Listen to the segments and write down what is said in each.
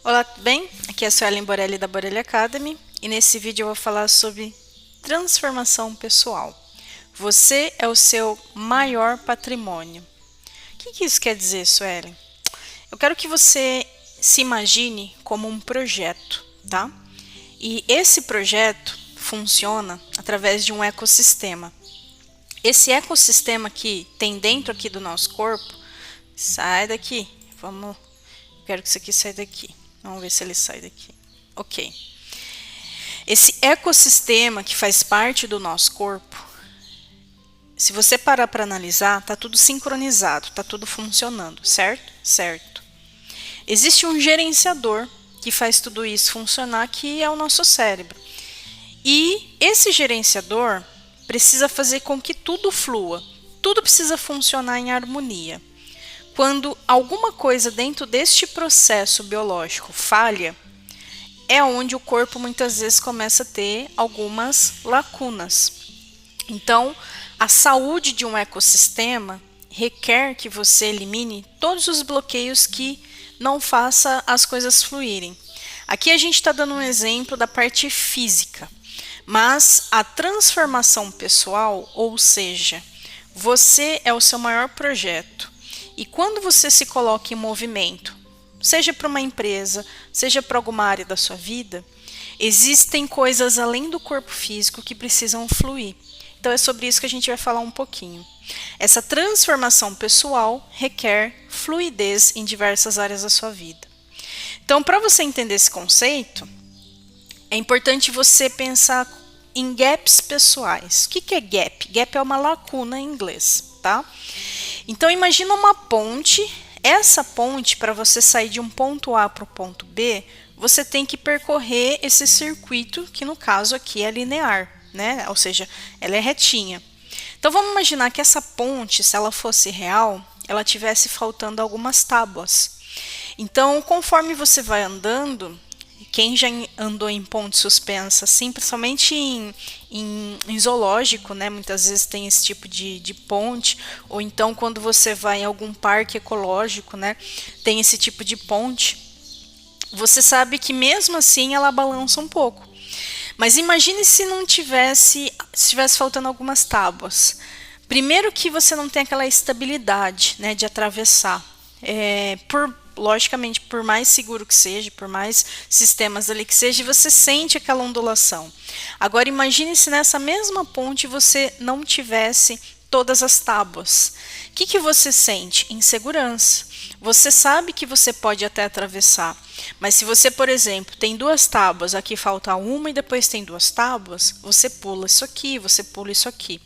Olá, tudo bem? Aqui é a Suelen Borelli da Borelli Academy e nesse vídeo eu vou falar sobre transformação pessoal. Você é o seu maior patrimônio. O que isso quer dizer, Suelen? Eu quero que você se imagine como um projeto, tá? E esse projeto funciona através de um ecossistema. Esse ecossistema que tem dentro aqui do nosso corpo, sai daqui, quero que isso aqui saia daqui. Vamos ver se ele sai daqui. Ok. Esse ecossistema que faz parte do nosso corpo, se você parar para analisar, está tudo sincronizado, está tudo funcionando, certo? Certo. Existe um gerenciador que faz tudo isso funcionar, que é o nosso cérebro. E esse gerenciador precisa fazer com que tudo flua, tudo precisa funcionar em harmonia. Quando alguma coisa dentro deste processo biológico falha, é onde o corpo muitas vezes começa a ter algumas lacunas. Então, a saúde de um ecossistema requer que você elimine todos os bloqueios que não façam as coisas fluírem. Aqui a gente está dando um exemplo da parte física, mas a transformação pessoal, ou seja, você é o seu maior projeto. E quando você se coloca em movimento, seja para uma empresa, seja para alguma área da sua vida, existem coisas além do corpo físico que precisam fluir. Então é sobre isso que a gente vai falar um pouquinho. Essa transformação pessoal requer fluidez em diversas áreas da sua vida. Então, para você entender esse conceito, é importante você pensar em gaps pessoais. O que é gap? Gap é uma lacuna em inglês, tá? Então, imagina uma ponte. Essa ponte, para você sair de um ponto A para o ponto B, você tem que percorrer esse circuito, que no caso aqui é linear, né? Ou seja, ela é retinha. Então, vamos imaginar que essa ponte, se ela fosse real, ela tivesse faltando algumas tábuas. Então, conforme você vai andando, quem já andou em ponte suspensa, assim, principalmente em zoológico, né? Muitas vezes tem esse tipo de ponte, ou então quando você vai em algum parque ecológico, né? Tem esse tipo de ponte. Você sabe que mesmo assim ela balança um pouco. Mas imagine se não tivesse, se estivesse faltando algumas tábuas. Primeiro que você não tem aquela estabilidade, né, de atravessar. Logicamente, por mais seguro que seja, por mais sistemas ali que seja, você sente aquela ondulação. Agora, imagine se nessa mesma ponte você não tivesse todas as tábuas. O que você sente? Insegurança. Você sabe que você pode até atravessar, mas se você, por exemplo, tem duas tábuas, aqui falta uma e depois tem duas tábuas, você pula isso aqui, você pula isso aqui.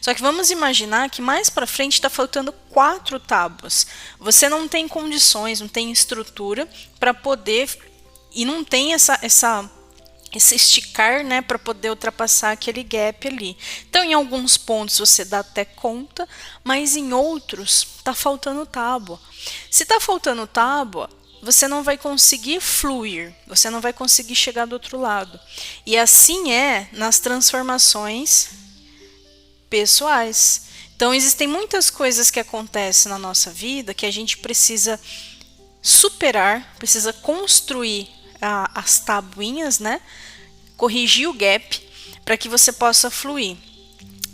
Só que vamos imaginar que mais para frente está faltando 4 tábuas. Você não tem condições, não tem estrutura para poder, e não tem esse esticar, né, para poder ultrapassar aquele gap ali. Então, em alguns pontos você dá até conta, mas em outros está faltando tábua. Se está faltando tábua, você não vai conseguir fluir, você não vai conseguir chegar do outro lado. E assim é nas transformações pessoais. Então, existem muitas coisas que acontecem na nossa vida que a gente precisa superar, precisa construir as tabuinhas, né? Corrigir o gap para que você possa fluir.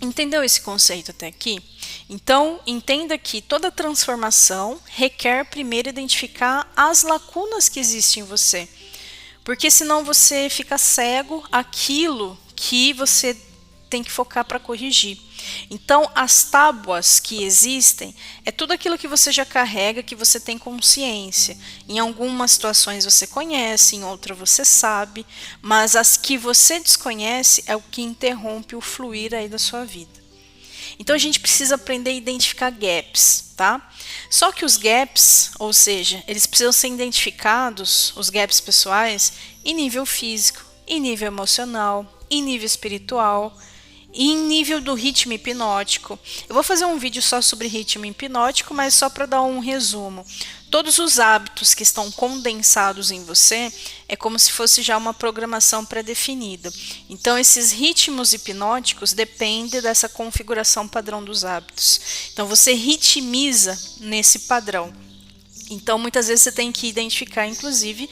Entendeu esse conceito até aqui? Então, entenda que toda transformação requer primeiro identificar as lacunas que existem em você. Porque senão você fica cego àquilo que você tem que focar para corrigir. Então, as tábuas que existem é tudo aquilo que você já carrega, que você tem consciência. Em algumas situações você conhece, em outras você sabe, mas as que você desconhece é o que interrompe o fluir aí da sua vida. Então, a gente precisa aprender a identificar gaps, tá? Só que os gaps, ou seja, eles precisam ser identificados, os gaps pessoais, em nível físico, em nível emocional, em nível espiritual, e em nível do ritmo hipnótico. Eu vou fazer um vídeo só sobre ritmo hipnótico, mas só para dar um resumo. Todos os hábitos que estão condensados em você é como se fosse já uma programação pré-definida. Então, esses ritmos hipnóticos dependem dessa configuração padrão dos hábitos. Então, você ritmiza nesse padrão. Então, muitas vezes você tem que identificar, inclusive,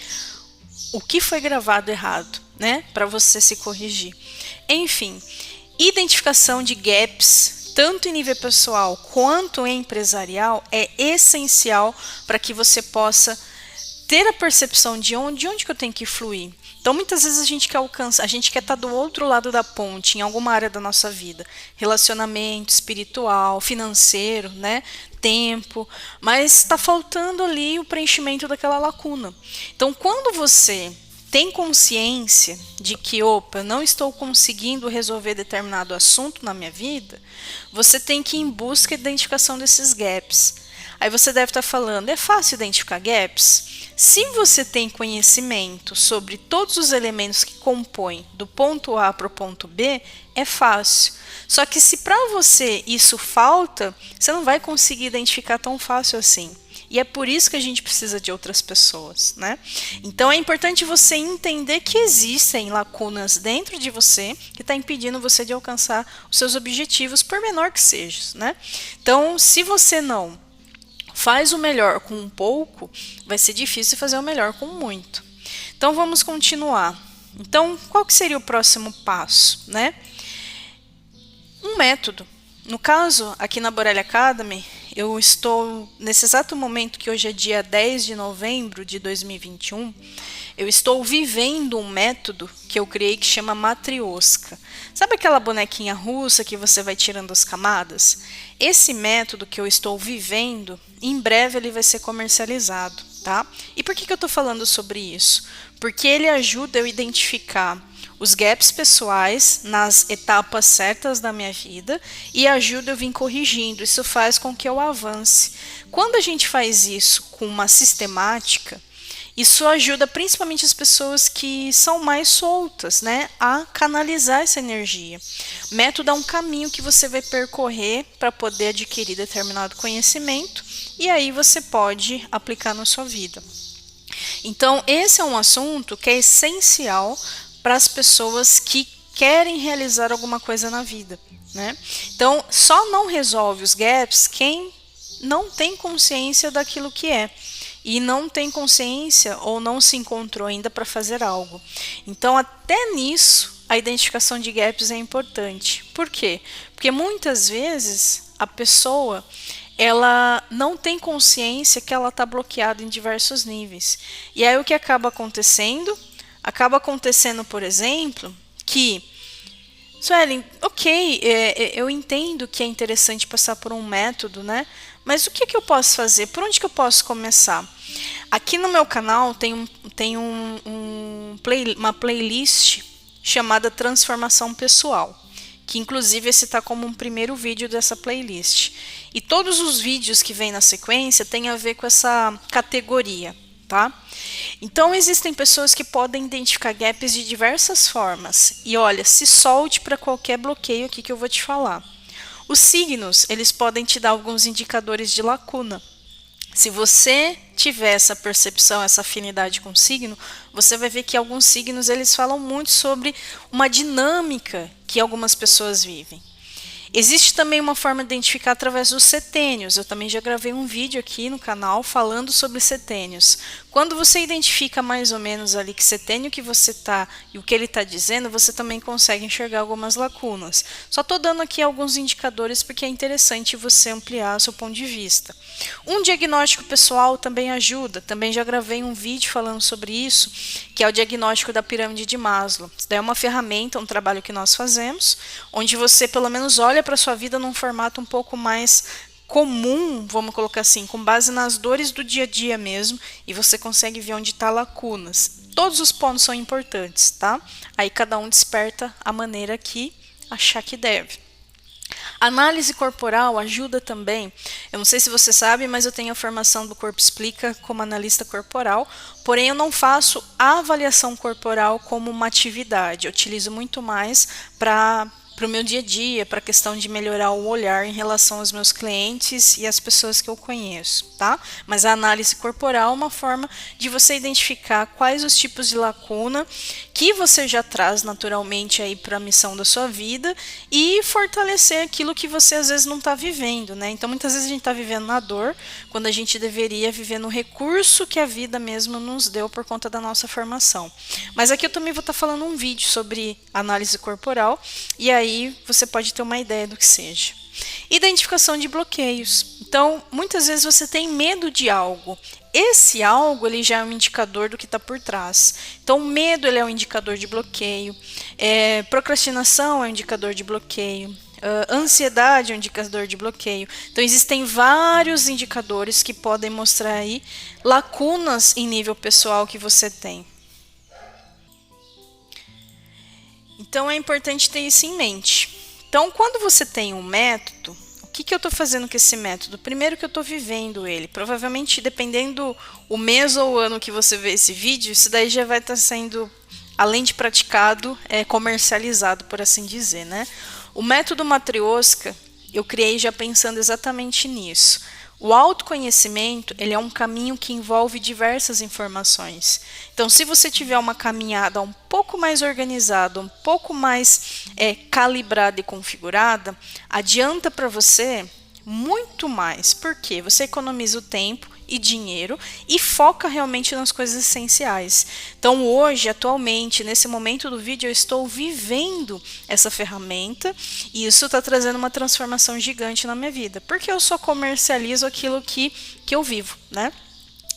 o que foi gravado errado, né? Para você se corrigir. Enfim, identificação de gaps, tanto em nível pessoal quanto empresarial, é essencial para que você possa ter a percepção de onde que eu tenho que fluir. Então, muitas vezes a gente quer alcançar, a gente quer estar do outro lado da ponte, em alguma área da nossa vida, relacionamento, espiritual, financeiro, né? Tempo, mas está faltando ali o preenchimento daquela lacuna. Então, quando você tem consciência de que, opa, eu não estou conseguindo resolver determinado assunto na minha vida, você tem que ir em busca da identificação desses gaps. Aí você deve estar falando, é fácil identificar gaps? Se você tem conhecimento sobre todos os elementos que compõem do ponto A para o ponto B, é fácil. Só que se para você isso falta, você não vai conseguir identificar tão fácil assim. E é por isso que a gente precisa de outras pessoas, né? Então é importante você entender que existem lacunas dentro de você que está impedindo você de alcançar os seus objetivos, por menor que seja, né? Então, se você não faz o melhor com um pouco, vai ser difícil fazer o melhor com muito. Então vamos continuar. Então, qual que seria o próximo passo, né? Um método. No caso, aqui na Borelli Academy, eu estou, nesse exato momento que hoje é dia 10 de novembro de 2021, eu estou vivendo um método que eu criei que chama Matrioska. Sabe aquela bonequinha russa que você vai tirando as camadas? Esse método que eu estou vivendo, em breve ele vai ser comercializado, tá? E por que eu estou falando sobre isso? Porque ele ajuda eu a identificar os gaps pessoais nas etapas certas da minha vida e ajuda eu vir corrigindo. Isso faz com que eu avance. Quando a gente faz isso com uma sistemática, isso ajuda principalmente as pessoas que são mais soltas, né, a canalizar essa energia. O método é um caminho que você vai percorrer para poder adquirir determinado conhecimento e aí você pode aplicar na sua vida. Então, esse é um assunto que é essencial para as pessoas que querem realizar alguma coisa na vida, né? Então, só não resolve os gaps quem não tem consciência daquilo que é e não tem consciência ou não se encontrou ainda para fazer algo. Então, até nisso, a identificação de gaps é importante. Por quê? Porque muitas vezes a pessoa ela não tem consciência que ela está bloqueada em diversos níveis. E aí o que acaba acontecendo? Acaba acontecendo, por exemplo, que Suelen, ok, eu entendo que é interessante passar por um método, né? Mas o que eu posso fazer? Por onde que eu posso começar? Aqui no meu canal tem uma playlist chamada Transformação Pessoal, que inclusive esse está como um primeiro vídeo dessa playlist. E todos os vídeos que vêm na sequência têm a ver com essa categoria, tá? Então existem pessoas que podem identificar gaps de diversas formas. E olha, se solte para qualquer bloqueio aqui que eu vou te falar. Os signos, eles podem te dar alguns indicadores de lacuna. Se você tiver essa percepção, essa afinidade com o signo, você vai ver que alguns signos eles falam muito sobre uma dinâmica que algumas pessoas vivem. Existe também uma forma de identificar através dos setênios. Eu também já gravei um vídeo aqui no canal falando sobre setênios. Quando você identifica mais ou menos ali que setênio que você está e o que ele está dizendo, você também consegue enxergar algumas lacunas. Só estou dando aqui alguns indicadores porque é interessante você ampliar o seu ponto de vista. Um diagnóstico pessoal também ajuda. Também já gravei um vídeo falando sobre isso, que é o diagnóstico da pirâmide de Maslow. Isso daí é uma ferramenta, um trabalho que nós fazemos, onde você pelo menos olha para a sua vida num formato um pouco mais comum, vamos colocar assim, com base nas dores do dia a dia mesmo, e você consegue ver onde está lacunas. Todos os pontos são importantes, tá? Aí cada um desperta a maneira que achar que deve. Análise corporal ajuda também. Eu não sei se você sabe, mas eu tenho a formação do Corpo Explica como analista corporal, porém eu não faço a avaliação corporal como uma atividade. Eu utilizo muito mais para o meu dia a dia, para a questão de melhorar o olhar em relação aos meus clientes e às pessoas que eu conheço, tá? Mas a análise corporal é uma forma de você identificar quais os tipos de lacuna que você já traz naturalmente aí para a missão da sua vida e fortalecer aquilo que você às vezes não está vivendo, né? Então muitas vezes a gente está vivendo na dor, quando a gente deveria viver no recurso que a vida mesmo nos deu por conta da nossa formação. Mas aqui eu também vou estar falando um vídeo sobre análise corporal e aí você pode ter uma ideia do que seja. Identificação de bloqueios. Então, muitas vezes você tem medo de algo. Esse algo ele já é um indicador do que está por trás. Então, o medo ele é um indicador de bloqueio. Procrastinação é um indicador de bloqueio. Ansiedade é um indicador de bloqueio. Então, existem vários indicadores que podem mostrar aí lacunas em nível pessoal que você tem. Então, é importante ter isso em mente. Então, quando você tem um método, o que eu estou fazendo com esse método? Primeiro que eu estou vivendo ele. Provavelmente, dependendo o mês ou o ano que você vê esse vídeo, isso daí já vai estar sendo, além de praticado, comercializado, por assim dizer, né? O método Matrioska, eu criei já pensando exatamente nisso. O autoconhecimento, ele é um caminho que envolve diversas informações. Então, se você tiver uma caminhada um pouco mais organizada, um pouco mais calibrada e configurada, adianta para você muito mais. Por quê? Você economiza o tempo e dinheiro e foca realmente nas coisas essenciais. Então hoje, atualmente, nesse momento do vídeo, eu estou vivendo essa ferramenta e isso está trazendo uma transformação gigante na minha vida, porque eu só comercializo aquilo que eu vivo, né?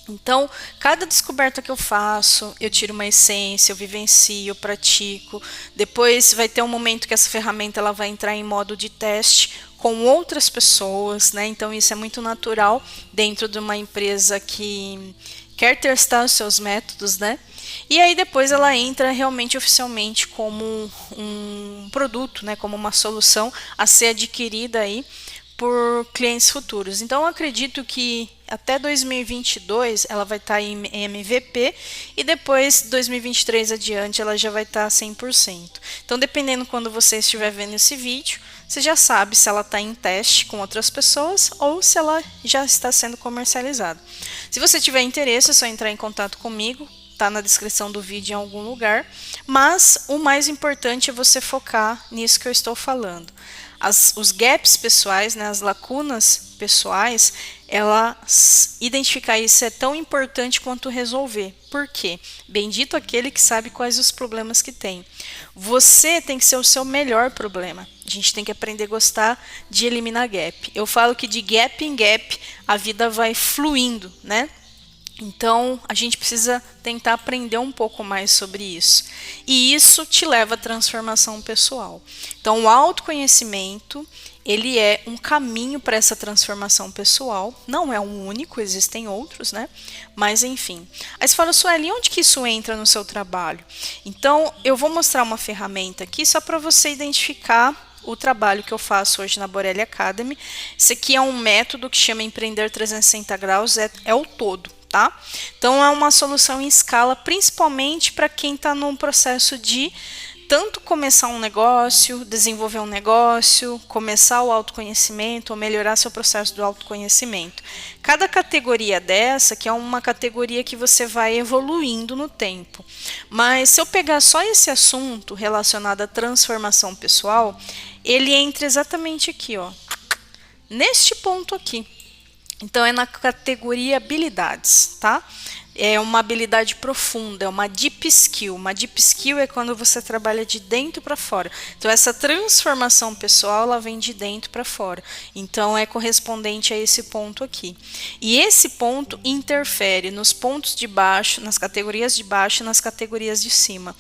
Então, cada descoberta que eu faço, eu tiro uma essência, eu vivencio, eu pratico. Depois vai ter um momento que essa ferramenta ela vai entrar em modo de teste com outras pessoas, né? Então, isso é muito natural dentro de uma empresa que quer testar os seus métodos, né? E aí depois ela entra realmente oficialmente como um produto, né? Como uma solução a ser adquirida aí por clientes futuros. Então, eu acredito que até 2022 ela vai estar em MVP e depois 2023 adiante ela já vai estar 100%. Então, dependendo quando você estiver vendo esse vídeo, você já sabe se ela está em teste com outras pessoas ou se ela já está sendo comercializada. Se você tiver interesse, é só entrar em contato comigo. Está na descrição do vídeo em algum lugar, mas o mais importante é você focar nisso que eu estou falando. Os gaps pessoais, né, as lacunas pessoais, identificar isso é tão importante quanto resolver. Por quê? Bendito aquele que sabe quais os problemas que tem. Você tem que ser o seu melhor problema. A gente tem que aprender a gostar de eliminar gap. Eu falo que de gap em gap a vida vai fluindo, né? Então, a gente precisa tentar aprender um pouco mais sobre isso. E isso te leva à transformação pessoal. Então, o autoconhecimento, ele é um caminho para essa transformação pessoal. Não é um único, existem outros, né? Mas, enfim. Aí você fala, Sueli, onde que isso entra no seu trabalho? Então, eu vou mostrar uma ferramenta aqui só para você identificar o trabalho que eu faço hoje na Borelli Academy. Esse aqui é um método que chama Empreender 360 Graus, é o todo. Tá? Então é uma solução em escala, principalmente para quem está num processo de tanto começar um negócio, desenvolver um negócio, começar o autoconhecimento ou melhorar seu processo do autoconhecimento. Cada categoria dessa, que é uma categoria que você vai evoluindo no tempo. Mas se eu pegar só esse assunto relacionado à transformação pessoal, ele entra exatamente aqui, ó, neste ponto aqui. Então, é na categoria habilidades, tá? É uma habilidade profunda, é uma deep skill. Uma deep skill é quando você trabalha de dentro para fora. Então, essa transformação pessoal, ela vem de dentro para fora. Então, é correspondente a esse ponto aqui. E esse ponto interfere nos pontos de baixo, nas categorias de baixo e nas categorias de cima.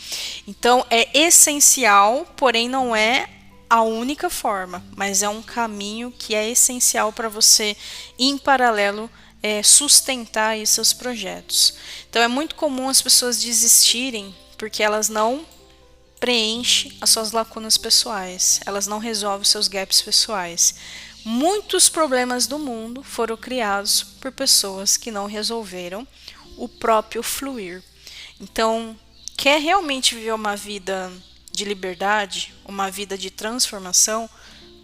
Então, é essencial, porém não é a única forma, mas é um caminho que é essencial para você, em paralelo, sustentar aí seus projetos. Então é muito comum as pessoas desistirem porque elas não preenchem as suas lacunas pessoais, elas não resolvem os seus gaps pessoais. Muitos problemas do mundo foram criados por pessoas que não resolveram o próprio fluir. Então, quer realmente viver uma vida de liberdade, uma vida de transformação,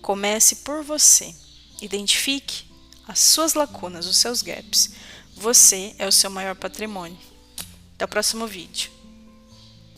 comece por você. Identifique as suas lacunas, os seus gaps. Você é o seu maior patrimônio. Até o próximo vídeo.